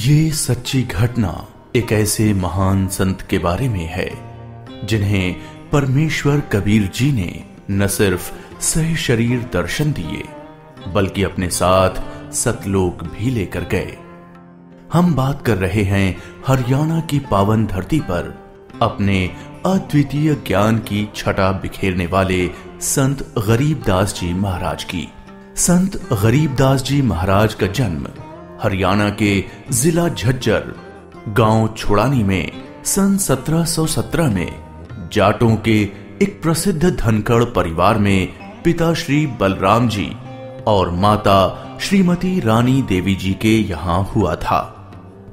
ये सच्ची घटना एक ऐसे महान संत के बारे में है जिन्हें परमेश्वर कबीर जी ने न सिर्फ सह शरीर दर्शन दिए बल्कि अपने साथ सतलोक भी लेकर गए। हम बात कर रहे हैं हरियाणा की पावन धरती पर अपने अद्वितीय ज्ञान की छटा बिखेरने वाले संत गरीबदास जी महाराज की। संत गरीबदास जी महाराज का जन्म हरियाणा के जिला झज्जर गांव छुड़ानी में सन 1717 में जाटों के एक प्रसिद्ध धनखड़ परिवार में पिता श्री बलराम जी और माता श्रीमती रानी देवी जी के यहाँ हुआ था।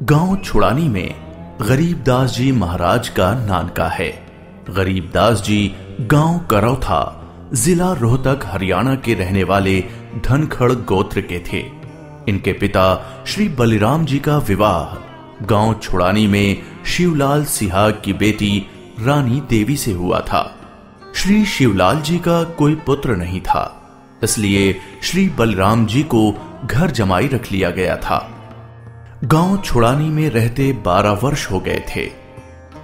गांव छुड़ानी में गरीबदास जी महाराज का नानका है। गरीबदास जी गांव करौथा जिला रोहतक हरियाणा के रहने वाले धनखड़ गोत्र के थे। इनके पिता श्री बलिराम जी का विवाह गांव छुड़ानी में शिवलाल सिहाग की बेटी रानी देवी से हुआ था। श्री शिवलाल जी का कोई पुत्र नहीं था, इसलिए श्री बलराम जी को घर जमाई रख लिया गया था। गांव छुड़ानी में रहते 12 वर्ष हो गए थे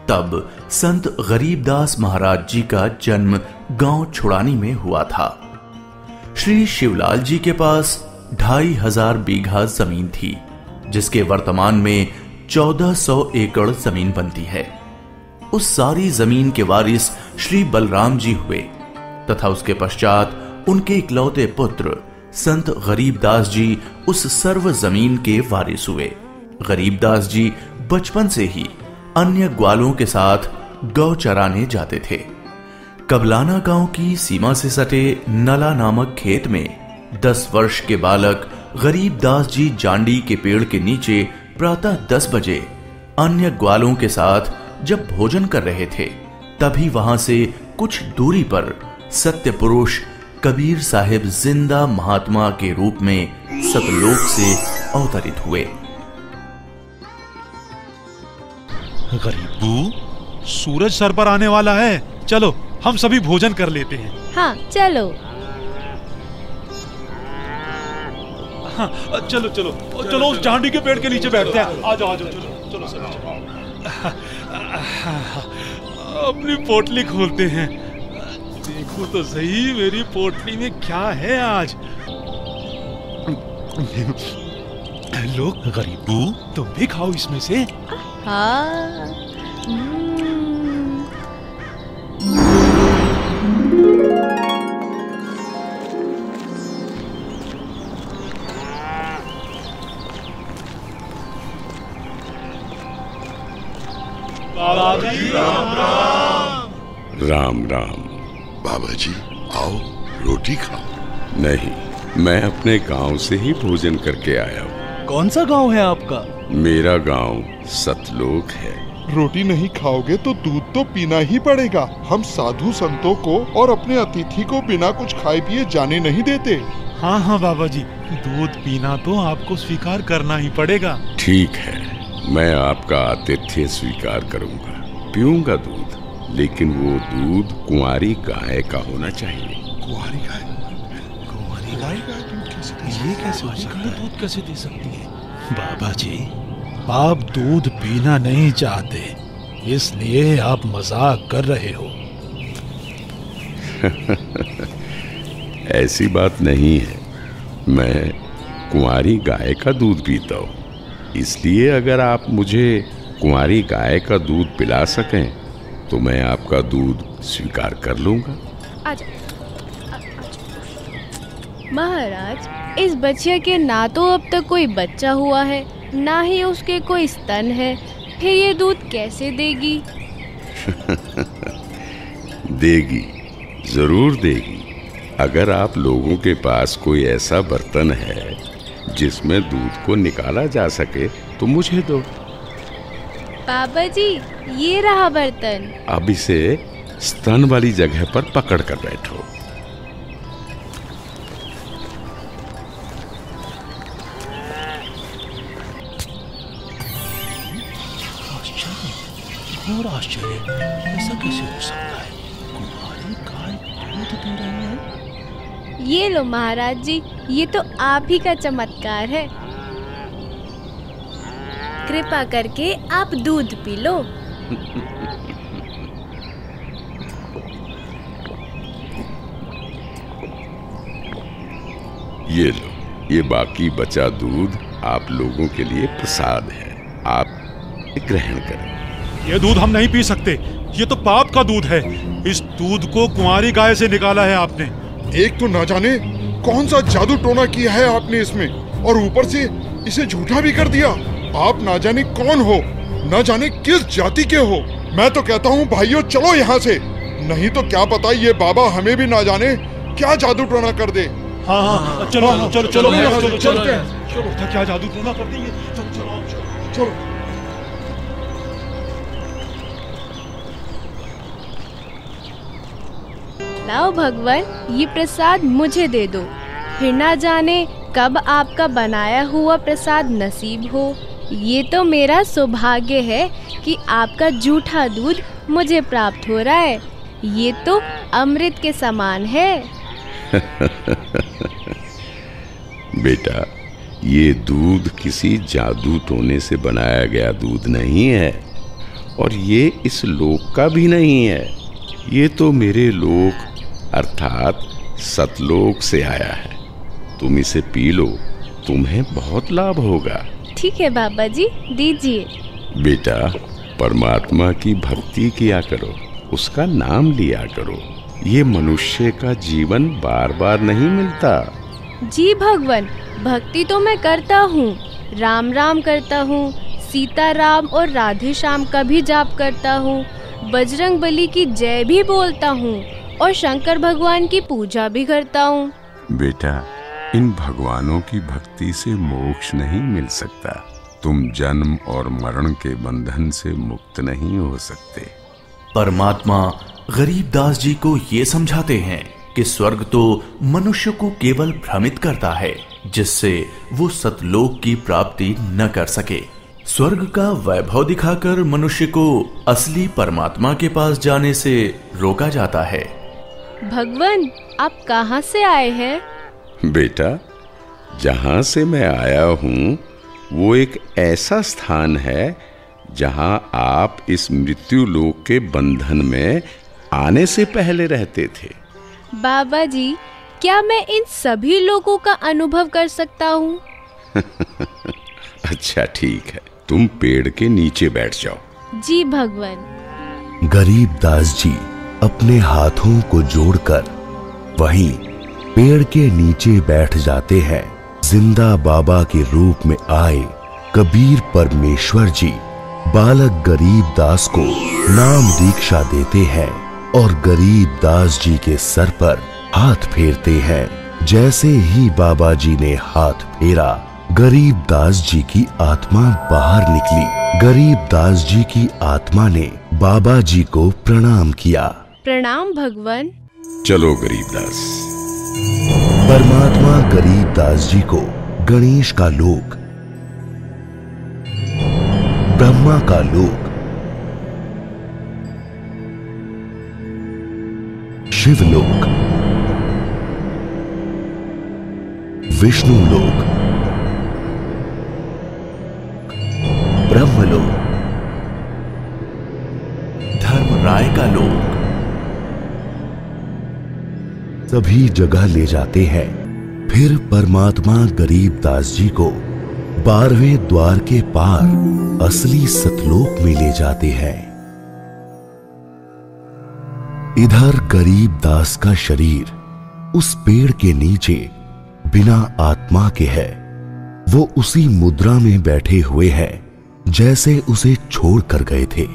तब संत गरीबदास महाराज जी का जन्म गांव छुड़ानी में हुआ था। श्री शिवलाल जी के पास 2500 बीघा जमीन थी, जिसके वर्तमान में 1400 एकड़ जमीन बनती है। उस सारी जमीन के वारिस श्री बलराम जी हुए तथा उसके पश्चात उनके इकलौते पुत्र संत गरीबदास जी उस सर्व जमीन के वारिस हुए। गरीबदास जी बचपन से ही अन्य ग्वालों के साथ गौ चराने जाते थे। कबलाना गांव की सीमा से सटे नला नामक खेत में 10 वर्ष के बालक गरीबदास जी जांडी के पेड़ के नीचे प्रातः 10 बजे अन्य ग्वालों के साथ जब भोजन कर रहे थे, तभी वहां से कुछ दूरी पर सत्य पुरुष कबीर साहिब जिंदा महात्मा के रूप में सतलोक से अवतरित हुए। गरीबू, सूरज सर पर आने वाला है, चलो हम सभी भोजन कर लेते हैं। हाँ चलो। हाँ, चलो चलो चलो उस जांडी के पेड़ के नीचे बैठते हैं। आ जाओ चलो चलो चलो। अपनी पोटली खोलते हैं, देखो तो सही मेरी पोटली में क्या है आज। लो गरीबू, तुम भी खाओ इसमें से। हाँ। राम राम। बाबा जी आओ, रोटी खाओ। नहीं, मैं अपने गांव से ही भोजन करके आया हूँ। कौन सा गांव है आपका? मेरा गांव सतलोक है। रोटी नहीं खाओगे तो दूध तो पीना ही पड़ेगा। हम साधु संतों को और अपने अतिथि को बिना कुछ खाए पिए जाने नहीं देते। हाँ हाँ बाबा जी, दूध पीना तो आपको स्वीकार करना ही पड़ेगा। ठीक है, मैं आपका आतिथ्य स्वीकार करूंगा, पीऊंगा दूध, लेकिन वो दूध कुंवारी गाय का होना चाहिए। कुंवारी गाय? कुंवारी गाय? ये कैसे हो सकता है? दूध कैसे दे सकती है? बाबा जी, आप दूध पीना नहीं चाहते, इसलिए आप मजाक कर रहे हो। ऐसी बात नहीं है, मैं कुंवारी गाय का दूध पीता हूँ, इसलिए अगर आप मुझे कुंवारी गाय का दूध पिला सकें तो मैं आपका दूध स्वीकार कर लूंगा। महाराज, इस बच्चे के ना तो अब तक कोई बच्चा हुआ है, ना ही उसके कोई स्तन है, फिर ये दूध कैसे देगी? देगी, जरूर देगी। अगर आप लोगों के पास कोई ऐसा बर्तन है जिसमें दूध को निकाला जा सके तो मुझे दो। बाबा जी, ये रहा बर्तन। अब इसे स्तन वाली जगह पर पकड़ कर बैठो। और आश्चर्य, ऐसा कैसे हो सकता है? कुंवारी गाय दूध दे रही है। ये लो महाराज जी, ये तो आप ही का चमत्कार है। कृपा करके आप दूध पी लो। ये लो, ये बाकी बचा दूध आप लोगों के लिए प्रसाद है, आप ग्रहण करें। ये दूध हम नहीं पी सकते, ये तो पाप का दूध है। इस दूध को कुंवारी गाय से निकाला है आपने। एक तो ना जाने कौन सा जादू टोना किया है आपने इसमें, और ऊपर से इसे झूठा भी कर दिया। आप ना जाने कौन हो, ना जाने किस जाति के हो। मैं तो कहता हूँ भाइयों चलो यहाँ से, नहीं तो क्या पता ये बाबा हमें भी ना जाने क्या जादू टोना कर दे। हाँ, चलो चलो चलो चलो चलते हैं। चलो, क्या जादू टोना कर देंगे। चलो चलो चलो। लाओ भगवान, ये प्रसाद मुझे दे दो, फिर ना जाने कब आपका बनाया हुआ प्रसाद नसीब हो। ये तो मेरा सौभाग्य है कि आपका जूठा दूध मुझे प्राप्त हो रहा है। ये तो अमृत के समान है। बेटा, ये दूध किसी जादू टोने से बनाया गया दूध नहीं है, और ये इस लोक का भी नहीं है। ये तो मेरे लोक अर्थात सतलोक से आया है। तुम इसे पी लो, तुम्हें बहुत लाभ होगा। ठीक है बाबा जी, दीजिए। बेटा, परमात्मा की भक्ति किया करो, उसका नाम लिया करो। ये मनुष्य का जीवन बार बार नहीं मिलता। जी भगवान, भक्ति तो मैं करता हूँ, राम राम करता हूँ, सीता राम और राधे श्याम का भी जाप करता हूँ, बजरंग बली की जय भी बोलता हूँ और शंकर भगवान की पूजा भी करता हूँ। बेटा, इन भगवानों की भक्ति से मोक्ष नहीं मिल सकता। तुम जन्म और मरण के बंधन से मुक्त नहीं हो सकते। परमात्मा गरीबदास जी को ये समझाते हैं कि स्वर्ग तो मनुष्य को केवल भ्रमित करता है, जिससे वो सतलोक की प्राप्ति न कर सके। स्वर्ग का वैभव दिखाकर मनुष्य को असली परमात्मा के पास जाने से रोका जाता है। भगवान, आप कहाँ से आए हैं? बेटा, जहाँ से मैं आया हूँ वो एक ऐसा स्थान है जहाँ आप इस मृत्यु लोक के बंधन में आने से पहले रहते थे। बाबा जी, क्या मैं इन सभी लोगों का अनुभव कर सकता हूँ? अच्छा ठीक है, तुम पेड़ के नीचे बैठ जाओ। जी भगवान। गरीबदास जी अपने हाथों को जोड़कर वहीं पेड़ के नीचे बैठ जाते हैं। जिंदा बाबा के रूप में आए कबीर परमेश्वर जी बालक गरीबदास को नाम दीक्षा देते हैं और गरीबदास जी के सर पर हाथ फेरते हैं। जैसे ही बाबा जी ने हाथ फेरा, गरीबदास जी की आत्मा बाहर निकली। गरीबदास जी की आत्मा ने बाबा जी को प्रणाम किया। प्रणाम भगवान। चलो गरीबदास। परमात्मा गरीबदास जी को गणेश का लोक, ब्रह्मा का लोक, शिवलोक, विष्णु लोक, ब्रह्मलोक, धर्मराय का लोक, सभी जगह ले जाते हैं। फिर परमात्मा गरीबदास जी को 12वें द्वार के पार असली सतलोक में ले जाते हैं। इधर गरीबदास का शरीर उस पेड़ के नीचे बिना आत्मा के है। वो उसी मुद्रा में बैठे हुए हैं जैसे उसे छोड़ कर गए थे।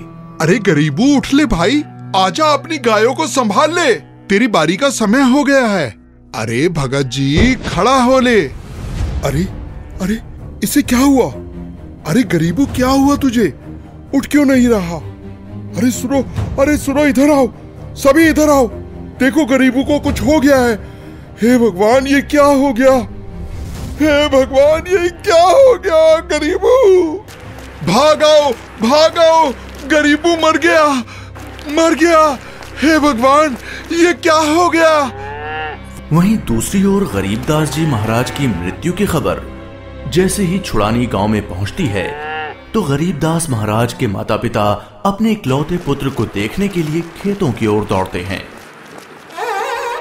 अरे गरीबू, उठ ले भाई, आजा, अपनी गायों को संभाल ले, तेरी बारी का समय हो गया है। अरे भगत जी, खड़ा हो ले। अरे अरे, इसे क्या हुआ? अरे गरीबू, क्या हुआ तुझे? उठ क्यों नहीं रहा? अरे सुनो, अरे सुनो, इधर आओ, सभी इधर आओ। देखो गरीबू को कुछ हो गया है। हे भगवान, ये क्या हो गया? हे भगवान, ये क्या हो गया? गरीबू, भागो भागो, गरीबू मर गया, मर गया। हे भगवान, ये क्या हो गया? वहीं दूसरी ओर गरीबदास जी महाराज की मृत्यु की खबर जैसे ही छुड़ानी गांव में पहुंचती है, तो गरीबदास महाराज के माता पिता अपने इकलौते पुत्र को देखने के लिए खेतों की ओर दौड़ते हैं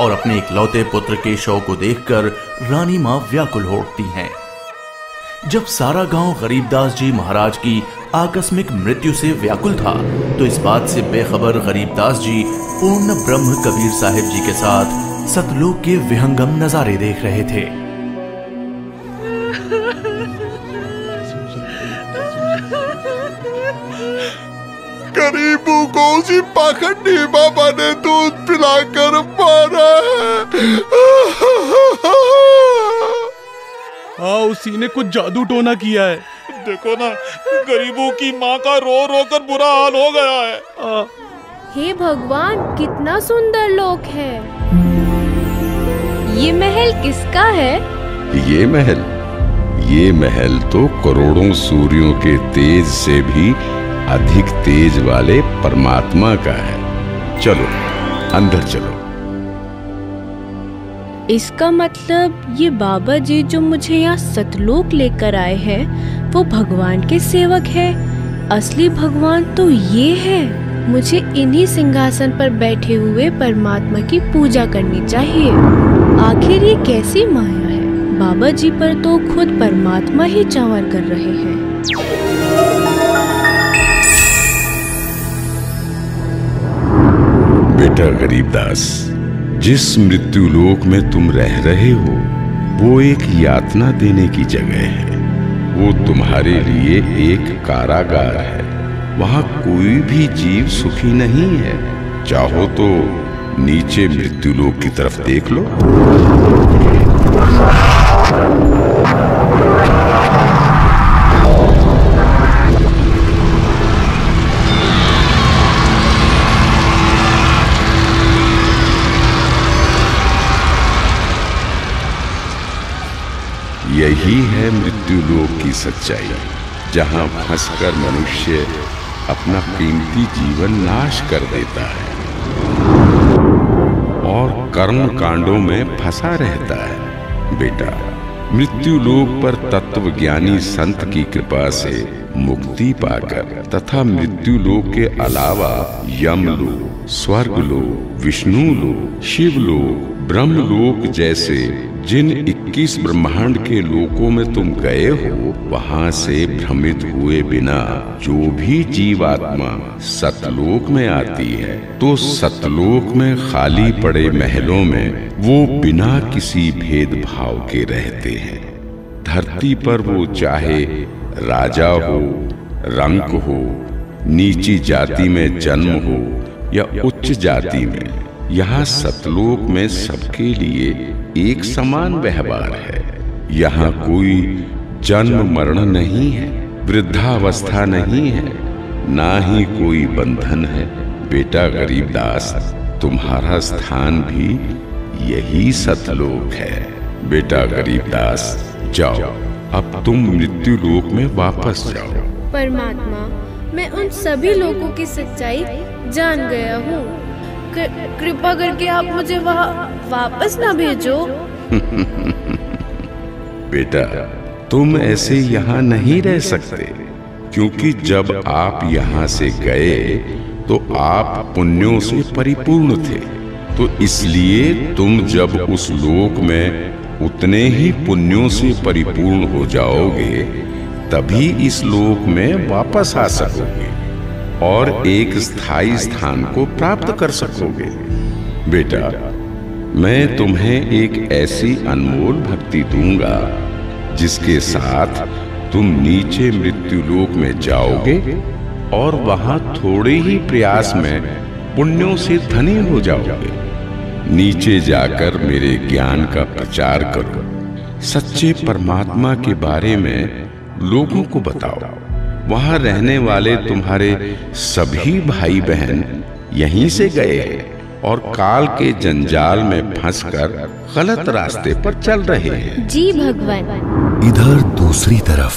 और अपने इकलौते पुत्र के शव को देखकर रानी मां व्याकुल हो उठती हैं। जब सारा गांव गरीबदास जी महाराज की आकस्मिक मृत्यु से व्याकुल था, तो इस बात से बेखबर गरीबदास जी पूर्ण ब्रह्म कबीर साहिब जी के साथ सतलोक के विहंगम नजारे देख रहे थे। गरीबों को उसी पाखंडी बाबा ने दूध पिलाकर मारा है। हाँ, उसी ने कुछ जादू टोना किया है। देखो ना, गरीबों की माँ का रो रो कर बुरा हाल हो गया है। हे भगवान, कितना सुंदर लोक है। ये महल किसका है? ये महल तो करोड़ों सूर्यों के तेज से भी अधिक तेज वाले परमात्मा का है। चलो अंदर चलो। इसका मतलब ये बाबा जी जो मुझे यहाँ सतलोक लेकर आए हैं वो भगवान के सेवक है। असली भगवान तो ये है। मुझे इन्हीं सिंहासन पर बैठे हुए परमात्मा की पूजा करनी चाहिए। आखिर ये कैसी माया है? बाबा जी पर तो खुद परमात्मा ही चावर कर रहे हैं। बेटा गरीबदास, जिस मृत्यु लोक में तुम रह रहे हो वो एक यातना देने की जगह है। वो तुम्हारे लिए एक कारागार है। वहां कोई भी जीव सुखी नहीं है। चाहो तो नीचे मृत्यु लोक की तरफ देख लो। यही है मृत्यु लोक की सच्चाई, जहां फंसकर मनुष्य अपना कीमती जीवन नाश कर देता है और कर्म कांडों में फंसा रहता है। बेटा, मृत्यु लोक पर तत्वज्ञानी संत की कृपा से मुक्ति पाकर तथा मृत्यु लोक के अलावा यमलोक, स्वर्गलोक, विष्णु लोक, शिवलोक, ब्रह्मलोक जैसे जिन 21 ब्रह्मांड के लोकों में तुम गए हो, वहां से भ्रमित हुए बिना जो भी जीवात्मा सतलोक में आती है, तो सतलोक में खाली पड़े महलों में वो बिना किसी भेदभाव के रहते हैं। धरती पर वो चाहे राजा हो, रंक हो, नीची जाति में जन्म हो या उच्च जाति में, यहाँ सतलोक में सबके लिए एक समान व्यवहार है। यहाँ कोई जन्म मरण नहीं है, वृद्धावस्था नहीं है, ना ही कोई बंधन है। बेटा गरीबदास, तुम्हारा स्थान भी यही सतलोक है। बेटा गरीबदास, जाओ, अब तुम मृत्यु लोक में वापस जाओ। परमात्मा, मैं उन सभी लोगों की सच्चाई जान गया हूँ। कृपा करके आप मुझे वहाँ वापस ना भेजो। बेटा, तुम ऐसे यहाँ नहीं रह सकते, क्योंकि जब आप यहाँ से गए तो आप पुण्यों से परिपूर्ण थे। तो इसलिए तुम जब उस लोक में उतने ही पुण्यों से परिपूर्ण हो जाओगे, तभी इस लोक में वापस आ सकोगे और एक स्थायी स्थान को प्राप्त कर सकोगे। बेटा, मैं तुम्हें एक ऐसी अनमोल भक्ति दूंगा जिसके साथ तुम नीचे मृत्यु लोक में जाओगे और वहां थोड़े ही प्रयास में पुण्यों से धनी हो जाओगे। नीचे जाकर मेरे ज्ञान का प्रचार करो, सच्चे परमात्मा के बारे में लोगों को बताओ। वहां रहने वाले तुम्हारे सभी भाई बहन यहीं से गए हैं और काल के जंजाल में फंसकर गलत रास्ते पर चल रहे हैं। जी भगवान। इधर दूसरी तरफ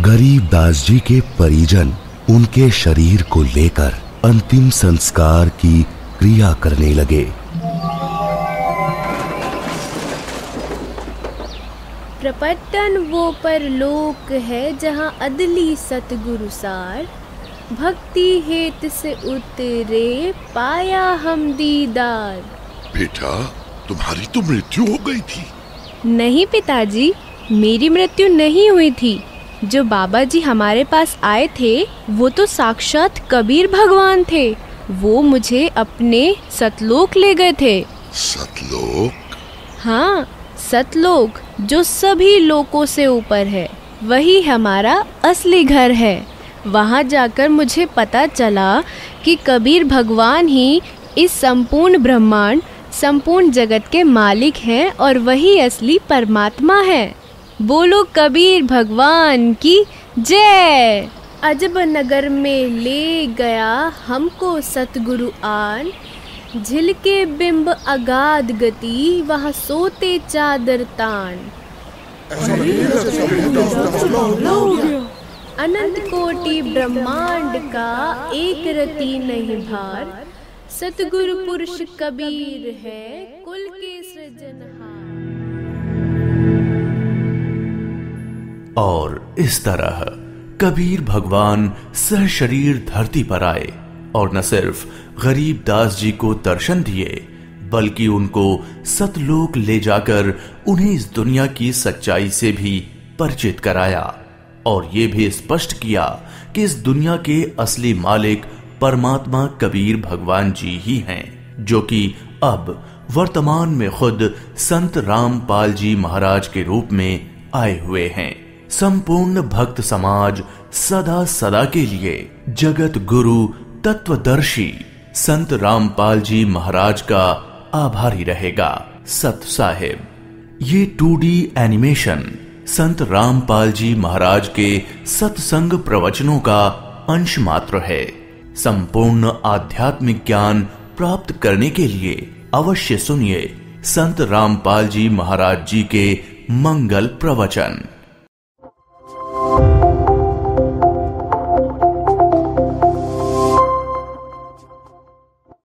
गरीबदास जी के परिजन उनके शरीर को लेकर अंतिम संस्कार की क्रिया करने लगे। प्रपटन वो परलोक है जहाँ अदली सतगुरु सार, भक्ति हेत से उतरे पाया हम दीदार। बेटा, तुम्हारी तो मृत्यु हो गई थी। नहीं पिताजी, मेरी मृत्यु नहीं हुई थी। जो बाबा जी हमारे पास आए थे वो तो साक्षात कबीर भगवान थे। वो मुझे अपने सतलोक ले गए थे। सतलोक? हाँ, सतलोक जो सभी लोकों से ऊपर है, वही हमारा असली घर है। वहाँ जाकर मुझे पता चला कि कबीर भगवान ही इस संपूर्ण ब्रह्मांड, संपूर्ण जगत के मालिक हैं और वही असली परमात्मा है। बोलो कबीर भगवान की जय। अजब नगर में ले गया हमको सतगुरु आन, झिलके बिंब अगाध गति वहाँ सोते चादर तान। अनंत कोटि ब्रह्मांड का एक रति नहीं भार, सतगुरु पुरुष कबीर है कुल के सृजनहार। और इस तरह कबीर भगवान सहशरीर धरती पर आए और न सिर्फ गरीब दास जी को दर्शन दिए, बल्कि उनको सतलोक ले जाकर उन्हें इस दुनिया की सच्चाई से भी परिचित कराया और ये भी स्पष्ट किया कि इस दुनिया के असली मालिक परमात्मा कबीर भगवान जी ही हैं, जो कि अब वर्तमान में खुद संत रामपाल जी महाराज के रूप में आए हुए हैं। संपूर्ण भक्त समाज सदा सदा के लिए जगत गुरु तत्वदर्शी संत रामपाल जी महाराज का आभारी रहेगा। सत साहिब। ये 2D एनिमेशन संत रामपाल जी महाराज के सत्संग प्रवचनों का अंश मात्र है। संपूर्ण आध्यात्मिक ज्ञान प्राप्त करने के लिए अवश्य सुनिए संत रामपाल जी महाराज जी के मंगल प्रवचन।